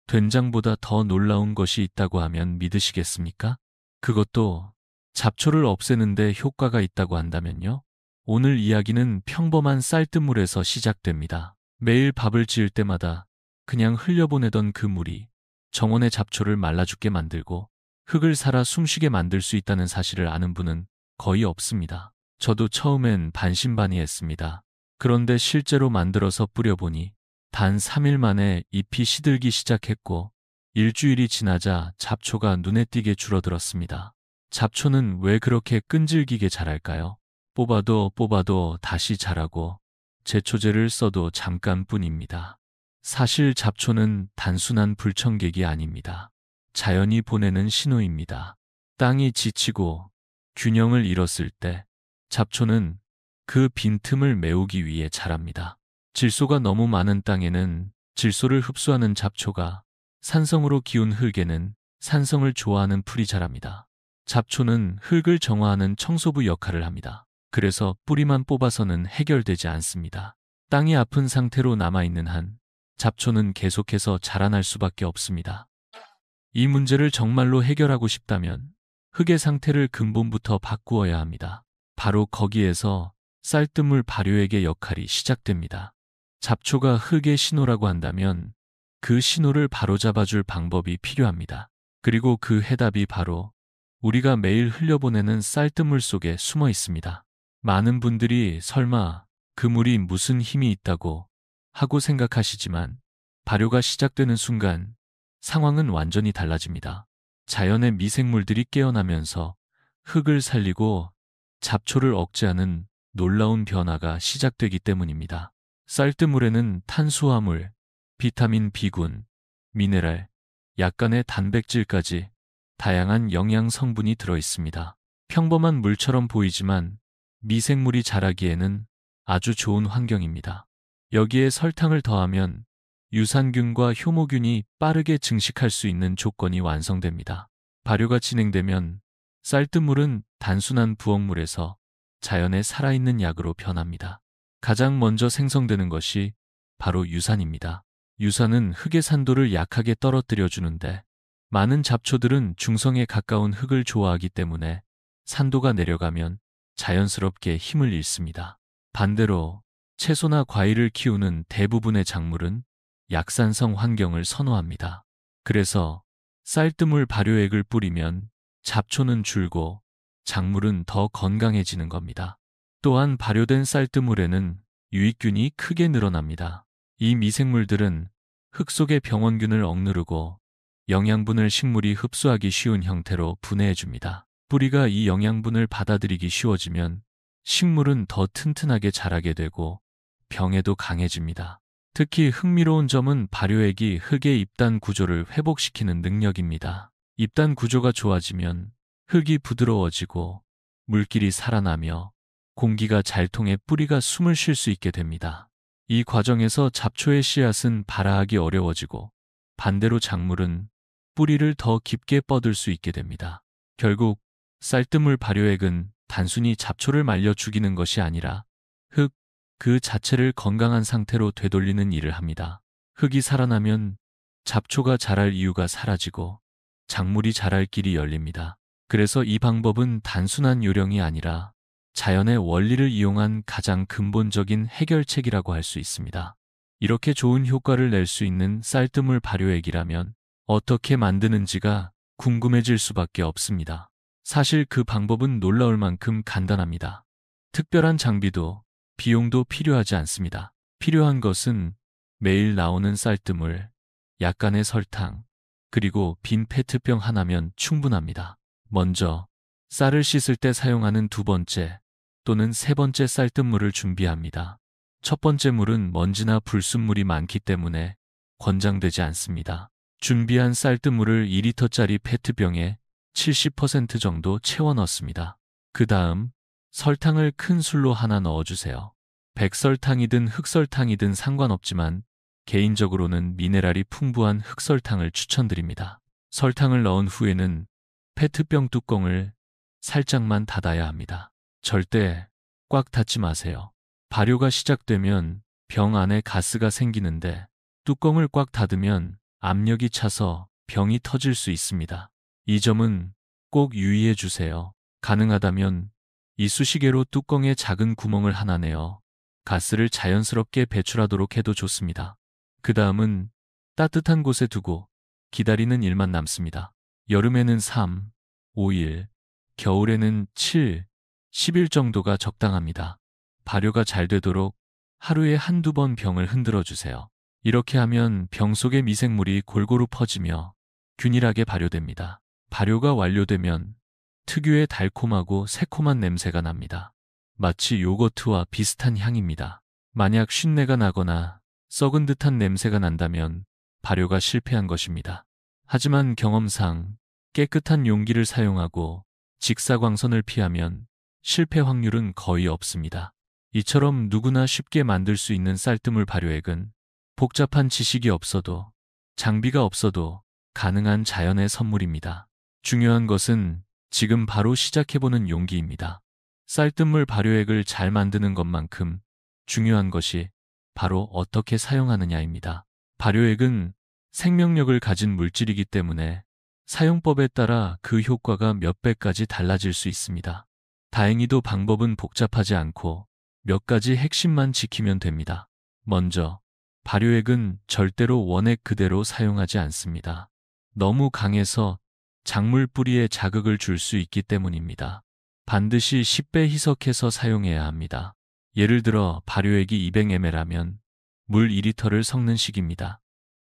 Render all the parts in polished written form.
된장보다 더 놀라운 것이 있다고 하면 믿으시겠습니까? 그것도 잡초를 없애는데 효과가 있다고 한다면요? 오늘 이야기는 평범한 쌀뜨물에서 시작됩니다. 매일 밥을 지을 때마다 그냥 흘려보내던 그 물이 정원의 잡초를 말라 죽게 만들고 흙을 살아 숨쉬게 만들 수 있다는 사실을 아는 분은 거의 없습니다. 저도 처음엔 반신반의했습니다. 그런데 실제로 만들어서 뿌려보니 단 3일 만에 잎이 시들기 시작했고 일주일이 지나자 잡초가 눈에 띄게 줄어들었습니다. 잡초는 왜 그렇게 끈질기게 자랄까요? 뽑아도 다시 자라고 제초제를 써도 잠깐뿐입니다. 사실 잡초는 단순한 불청객이 아닙니다. 자연이 보내는 신호입니다. 땅이 지치고 균형을 잃었을 때 잡초는 그 빈틈을 메우기 위해 자랍니다. 질소가 너무 많은 땅에는 질소를 흡수하는 잡초가, 산성으로 기운 흙에는 산성을 좋아하는 풀이 자랍니다. 잡초는 흙을 정화하는 청소부 역할을 합니다. 그래서 뿌리만 뽑아서는 해결되지 않습니다. 땅이 아픈 상태로 남아있는 한 잡초는 계속해서 자라날 수밖에 없습니다. 이 문제를 정말로 해결하고 싶다면 흙의 상태를 근본부터 바꾸어야 합니다. 바로 거기에서 쌀뜨물 발효액의 역할이 시작됩니다. 잡초가 흙의 신호라고 한다면 그 신호를 바로잡아줄 방법이 필요합니다. 그리고 그 해답이 바로 우리가 매일 흘려보내는 쌀뜨물 속에 숨어 있습니다. 많은 분들이 설마 그 물이 무슨 힘이 있다고 하고 생각하시지만 발효가 시작되는 순간 상황은 완전히 달라집니다. 자연의 미생물들이 깨어나면서 흙을 살리고 잡초를 억제하는 놀라운 변화가 시작되기 때문입니다. 쌀뜨물에는 탄수화물, 비타민 B군, 미네랄, 약간의 단백질까지 다양한 영양 성분이 들어 있습니다. 평범한 물처럼 보이지만 미생물이 자라기에는 아주 좋은 환경입니다. 여기에 설탕을 더하면 유산균과 효모균이 빠르게 증식할 수 있는 조건이 완성됩니다. 발효가 진행되면 쌀뜨물은 단순한 부엌물에서 자연의 살아있는 약으로 변합니다. 가장 먼저 생성되는 것이 바로 유산입니다. 유산은 흙의 산도를 약하게 떨어뜨려 주는데 많은 잡초들은 중성에 가까운 흙을 좋아하기 때문에 산도가 내려가면 자연스럽게 힘을 잃습니다. 반대로 채소나 과일을 키우는 대부분의 작물은 약산성 환경을 선호합니다. 그래서 쌀뜨물 발효액을 뿌리면 잡초는 줄고 작물은 더 건강해지는 겁니다. 또한 발효된 쌀뜨물에는 유익균이 크게 늘어납니다. 이 미생물들은 흙 속의 병원균을 억누르고 영양분을 식물이 흡수하기 쉬운 형태로 분해해줍니다. 뿌리가 이 영양분을 받아들이기 쉬워지면 식물은 더 튼튼하게 자라게 되고 병에도 강해집니다. 특히 흥미로운 점은 발효액이 흙의 잎단 구조를 회복시키는 능력입니다. 잎단 구조가 좋아지면 흙이 부드러워지고 물길이 살아나며 공기가 잘 통해 뿌리가 숨을 쉴 수 있게 됩니다. 이 과정에서 잡초의 씨앗은 발아하기 어려워지고 반대로 작물은 뿌리를 더 깊게 뻗을 수 있게 됩니다. 결국 쌀뜨물 발효액은 단순히 잡초를 말려 죽이는 것이 아니라 흙 그 자체를 건강한 상태로 되돌리는 일을 합니다. 흙이 살아나면 잡초가 자랄 이유가 사라지고 작물이 자랄 길이 열립니다. 그래서 이 방법은 단순한 요령이 아니라 자연의 원리를 이용한 가장 근본적인 해결책이라고 할 수 있습니다. 이렇게 좋은 효과를 낼 수 있는 쌀뜨물 발효액이라면 어떻게 만드는지가 궁금해질 수밖에 없습니다. 사실 그 방법은 놀라울 만큼 간단합니다. 특별한 장비도 비용도 필요하지 않습니다. 필요한 것은 매일 나오는 쌀뜨물, 약간의 설탕, 그리고 빈 페트병 하나면 충분합니다. 먼저 쌀을 씻을 때 사용하는 두 번째 또는 세 번째 쌀뜨물을 준비합니다. 첫 번째 물은 먼지나 불순물이 많기 때문에 권장되지 않습니다. 준비한 쌀뜨물을 2리터짜리 페트병에 70% 정도 채워 넣습니다. 그 다음 설탕을 큰 술로 하나 넣어주세요. 백설탕이든 흑설탕이든 상관없지만 개인적으로는 미네랄이 풍부한 흑설탕을 추천드립니다. 설탕을 넣은 후에는 페트병 뚜껑을 살짝만 닫아야 합니다. 절대 꽉 닫지 마세요. 발효가 시작되면 병 안에 가스가 생기는데 뚜껑을 꽉 닫으면 압력이 차서 병이 터질 수 있습니다. 이 점은 꼭 유의해 주세요. 가능하다면 이쑤시개로 뚜껑에 작은 구멍을 하나 내어 가스를 자연스럽게 배출하도록 해도 좋습니다. 그 다음은 따뜻한 곳에 두고 기다리는 일만 남습니다. 여름에는 3, 5일, 겨울에는 7, 10일 정도가 적당합니다. 발효가 잘 되도록 하루에 한두 번 병을 흔들어 주세요. 이렇게 하면 병 속의 미생물이 골고루 퍼지며 균일하게 발효됩니다. 발효가 완료되면 특유의 달콤하고 새콤한 냄새가 납니다. 마치 요거트와 비슷한 향입니다. 만약 쉰내가 나거나 썩은 듯한 냄새가 난다면 발효가 실패한 것입니다. 하지만 경험상 깨끗한 용기를 사용하고 직사광선을 피하면 실패 확률은 거의 없습니다. 이처럼 누구나 쉽게 만들 수 있는 쌀뜨물 발효액은 복잡한 지식이 없어도 장비가 없어도 가능한 자연의 선물입니다. 중요한 것은 지금 바로 시작해보는 용기입니다. 쌀뜨물 발효액을 잘 만드는 것만큼 중요한 것이 바로 어떻게 사용하느냐입니다. 발효액은 생명력을 가진 물질이기 때문에 사용법에 따라 그 효과가 몇 배까지 달라질 수 있습니다. 다행히도 방법은 복잡하지 않고 몇 가지 핵심만 지키면 됩니다. 먼저, 발효액은 절대로 원액 그대로 사용하지 않습니다. 너무 강해서 작물 뿌리에 자극을 줄 수 있기 때문입니다. 반드시 10배 희석해서 사용해야 합니다. 예를 들어 발효액이 200ml라면 물 2리터를 섞는 식입니다.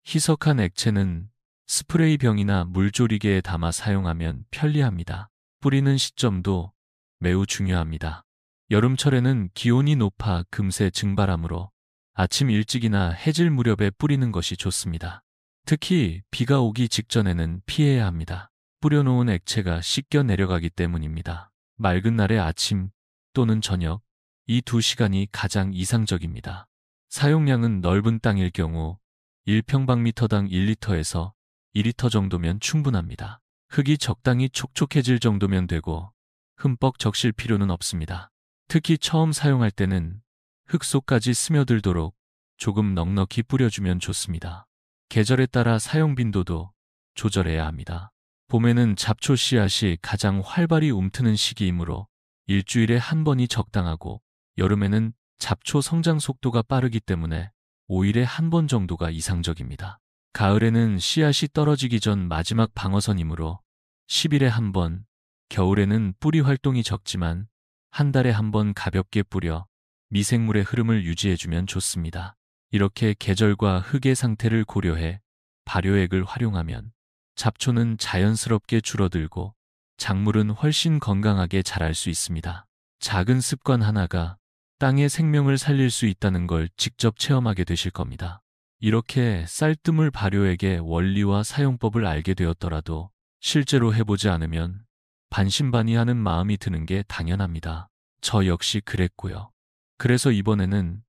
희석한 액체는 스프레이 병이나 물조리개에 담아 사용하면 편리합니다. 뿌리는 시점도 매우 중요합니다. 여름철에는 기온이 높아 금세 증발하므로 아침 일찍이나 해질 무렵에 뿌리는 것이 좋습니다. 특히 비가 오기 직전에는 피해야 합니다. 뿌려놓은 액체가 씻겨 내려가기 때문입니다. 맑은 날의 아침 또는 저녁, 이 2시간이 가장 이상적입니다. 사용량은 넓은 땅일 경우 1평방미터당 1리터에서 2리터 정도면 충분합니다. 흙이 적당히 촉촉해질 정도면 되고 흠뻑 적실 필요는 없습니다. 특히 처음 사용할 때는 흙 속까지 스며들도록 조금 넉넉히 뿌려주면 좋습니다. 계절에 따라 사용 빈도도 조절해야 합니다. 봄에는 잡초 씨앗이 가장 활발히 움트는 시기이므로 일주일에 한 번이 적당하고 여름에는 잡초 성장 속도가 빠르기 때문에 5일에 한 번 정도가 이상적입니다. 가을에는 씨앗이 떨어지기 전 마지막 방어선이므로 10일에 한 번, 겨울에는 뿌리 활동이 적지만 한 달에 한 번 가볍게 뿌려 미생물의 흐름을 유지해주면 좋습니다. 이렇게 계절과 흙의 상태를 고려해 발효액을 활용하면 잡초는 자연스럽게 줄어들고 작물은 훨씬 건강하게 자랄 수 있습니다. 작은 습관 하나가 땅의 생명을 살릴 수 있다는 걸 직접 체험하게 되실 겁니다. 이렇게 쌀뜨물 발효액의 원리와 사용법을 알게 되었더라도 실제로 해보지 않으면 반신반의하는 마음이 드는 게 당연합니다. 저 역시 그랬고요. 그래서 이번에는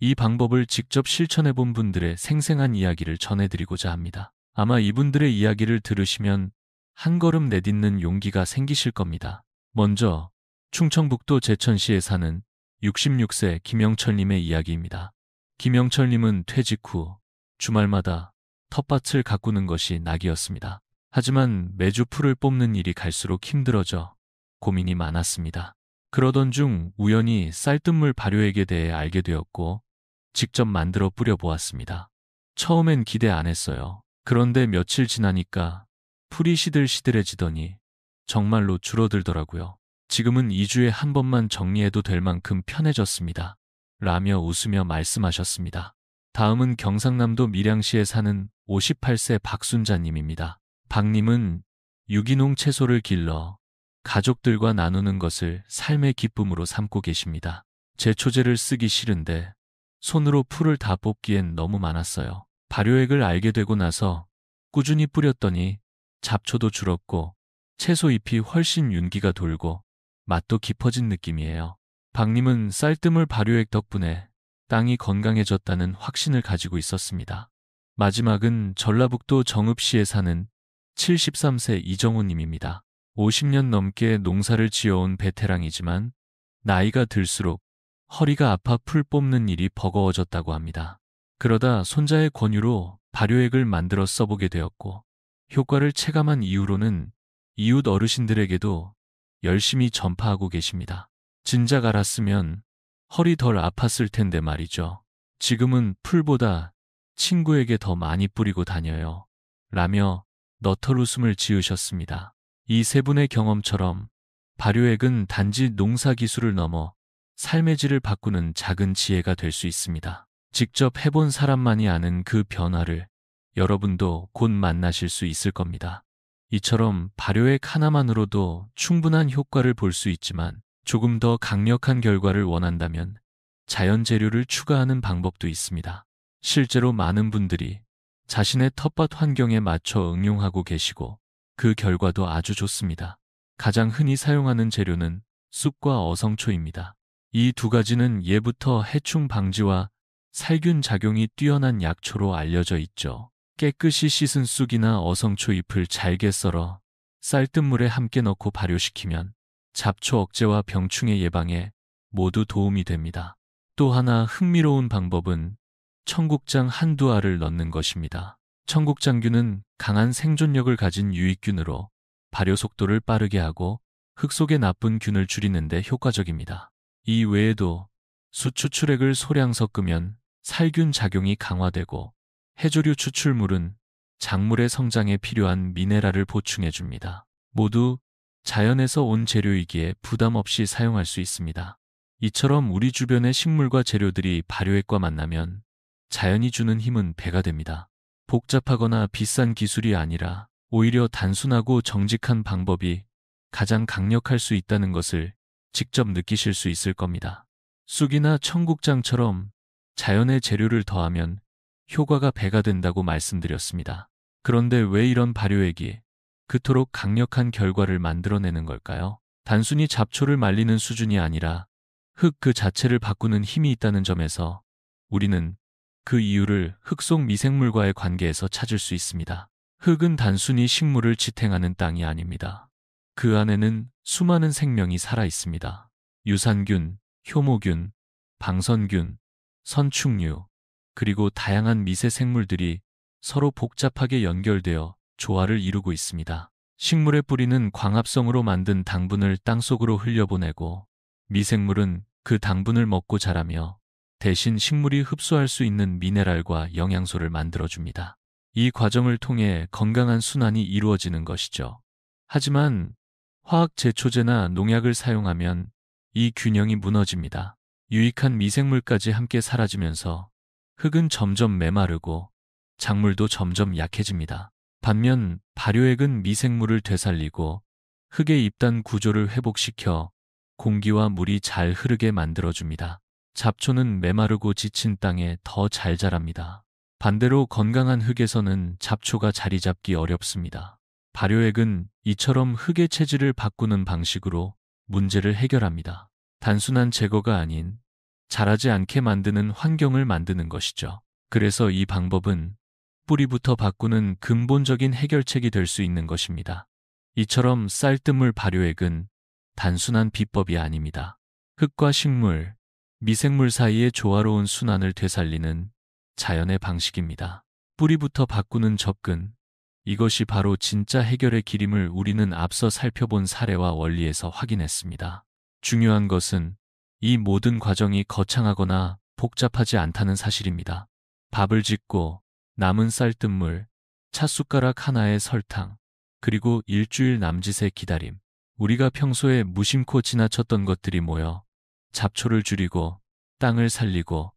이 방법을 직접 실천해본 분들의 생생한 이야기를 전해드리고자 합니다. 아마 이분들의 이야기를 들으시면 한 걸음 내딛는 용기가 생기실 겁니다. 먼저 충청북도 제천시에 사는 66세 김영철님의 이야기입니다. 김영철님은 퇴직 후 주말마다 텃밭을 가꾸는 것이 낙이었습니다. 하지만 매주 풀을 뽑는 일이 갈수록 힘들어져 고민이 많았습니다. 그러던 중 우연히 쌀뜨물 발효액에 대해 알게 되었고 직접 만들어 뿌려보았습니다. 처음엔 기대 안 했어요. 그런데 며칠 지나니까 풀이 시들시들해지더니 정말로 줄어들더라고요. 지금은 2주에 한 번만 정리해도 될 만큼 편해졌습니다. 라며 웃으며 말씀하셨습니다. 다음은 경상남도 밀양시에 사는 58세 박순자님입니다. 박님은 유기농 채소를 길러 가족들과 나누는 것을 삶의 기쁨으로 삼고 계십니다. 제초제를 쓰기 싫은데 손으로 풀을 다 뽑기엔 너무 많았어요. 발효액을 알게 되고 나서 꾸준히 뿌렸더니 잡초도 줄었고 채소 잎이 훨씬 윤기가 돌고 맛도 깊어진 느낌이에요. 박님은 쌀뜨물 발효액 덕분에 땅이 건강해졌다는 확신을 가지고 있었습니다. 마지막은 전라북도 정읍시에 사는 73세 이정호님입니다. 50년 넘게 농사를 지어온 베테랑이지만 나이가 들수록 허리가 아파 풀 뽑는 일이 버거워졌다고 합니다. 그러다 손자의 권유로 발효액을 만들어 써보게 되었고 효과를 체감한 이후로는 이웃 어르신들에게도 열심히 전파하고 계십니다. 진작 알았으면 허리 덜 아팠을 텐데 말이죠. 지금은 풀보다 친구에게 더 많이 뿌리고 다녀요. 라며 너털 웃음을 지으셨습니다. 이 세 분의 경험처럼 발효액은 단지 농사 기술을 넘어 삶의 질을 바꾸는 작은 지혜가 될 수 있습니다. 직접 해본 사람만이 아는 그 변화를 여러분도 곧 만나실 수 있을 겁니다. 이처럼 발효액 하나만으로도 충분한 효과를 볼 수 있지만 조금 더 강력한 결과를 원한다면 자연 재료를 추가하는 방법도 있습니다. 실제로 많은 분들이 자신의 텃밭 환경에 맞춰 응용하고 계시고 그 결과도 아주 좋습니다. 가장 흔히 사용하는 재료는 쑥과 어성초입니다. 이 두 가지는 예부터 해충 방지와 살균 작용이 뛰어난 약초로 알려져 있죠. 깨끗이 씻은 쑥이나 어성초 잎을 잘게 썰어 쌀뜨물에 함께 넣고 발효시키면 잡초 억제와 병충해 예방에 모두 도움이 됩니다. 또 하나 흥미로운 방법은 청국장 한두 알을 넣는 것입니다. 청국장균은 강한 생존력을 가진 유익균으로 발효 속도를 빠르게 하고 흙 속의 나쁜 균을 줄이는 데 효과적입니다. 이 외에도 수추출액을 소량 섞으면 살균 작용이 강화되고 해조류 추출물은 작물의 성장에 필요한 미네랄을 보충해 줍니다. 모두 자연에서 온 재료이기에 부담 없이 사용할 수 있습니다. 이처럼 우리 주변의 식물과 재료들이 발효액과 만나면 자연이 주는 힘은 배가 됩니다. 복잡하거나 비싼 기술이 아니라 오히려 단순하고 정직한 방법이 가장 강력할 수 있다는 것을 직접 느끼실 수 있을 겁니다. 쑥이나 청국장처럼 자연의 재료를 더하면 효과가 배가 된다고 말씀드렸습니다. 그런데 왜 이런 발효액이 그토록 강력한 결과를 만들어내는 걸까요? 단순히 잡초를 말리는 수준이 아니라 흙 그 자체를 바꾸는 힘이 있다는 점에서 우리는 그 이유를 흙 속 미생물과의 관계에서 찾을 수 있습니다. 흙은 단순히 식물을 지탱하는 땅이 아닙니다. 그 안에는 수많은 생명이 살아 있습니다. 유산균, 효모균, 방선균, 선충류, 그리고 다양한 미세 생물들이 서로 복잡하게 연결되어 조화를 이루고 있습니다. 식물의 뿌리는 광합성으로 만든 당분을 땅속으로 흘려보내고 미생물은 그 당분을 먹고 자라며 대신 식물이 흡수할 수 있는 미네랄과 영양소를 만들어줍니다. 이 과정을 통해 건강한 순환이 이루어지는 것이죠. 하지만 화학 제초제나 농약을 사용하면 이 균형이 무너집니다. 유익한 미생물까지 함께 사라지면서 흙은 점점 메마르고 작물도 점점 약해집니다. 반면 발효액은 미생물을 되살리고 흙의 입단 구조를 회복시켜 공기와 물이 잘 흐르게 만들어줍니다. 잡초는 메마르고 지친 땅에 더 잘 자랍니다. 반대로 건강한 흙에서는 잡초가 자리 잡기 어렵습니다. 발효액은 이처럼 흙의 체질을 바꾸는 방식으로 문제를 해결합니다. 단순한 제거가 아닌 자라지 않게 만드는 환경을 만드는 것이죠. 그래서 이 방법은 뿌리부터 바꾸는 근본적인 해결책이 될 수 있는 것입니다. 이처럼 쌀뜨물 발효액은 단순한 비법이 아닙니다. 흙과 식물, 미생물 사이의 조화로운 순환을 되살리는 자연의 방식입니다. 뿌리부터 바꾸는 접근, 이것이 바로 진짜 해결의 길임을 우리는 앞서 살펴본 사례와 원리에서 확인했습니다. 중요한 것은 이 모든 과정이 거창하거나 복잡하지 않다는 사실입니다. 밥을 짓고 남은 쌀뜨물, 찻숟가락 하나의 설탕, 그리고 일주일 남짓의 기다림. 우리가 평소에 무심코 지나쳤던 것들이 모여 잡초를 줄이고 땅을 살리고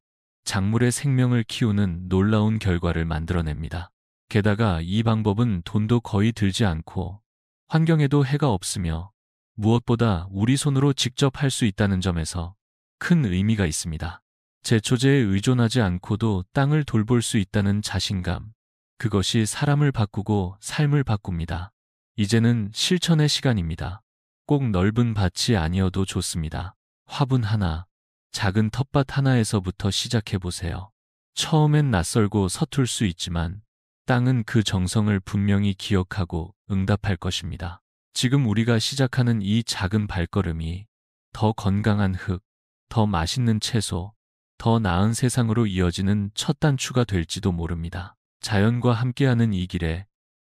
작물의 생명을 키우는 놀라운 결과를 만들어냅니다. 게다가 이 방법은 돈도 거의 들지 않고 환경에도 해가 없으며 무엇보다 우리 손으로 직접 할 수 있다는 점에서 큰 의미가 있습니다. 제초제에 의존하지 않고도 땅을 돌볼 수 있다는 자신감, 그것이 사람을 바꾸고 삶을 바꿉니다. 이제는 실천의 시간입니다. 꼭 넓은 밭이 아니어도 좋습니다. 화분 하나, 작은 텃밭 하나에서부터 시작해보세요. 처음엔 낯설고 서툴 수 있지만 땅은 그 정성을 분명히 기억하고 응답할 것입니다. 지금 우리가 시작하는 이 작은 발걸음이 더 건강한 흙, 더 맛있는 채소, 더 나은 세상으로 이어지는 첫 단추가 될지도 모릅니다. 자연과 함께하는 이 길에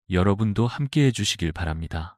여러분도 함께해 주시길 바랍니다.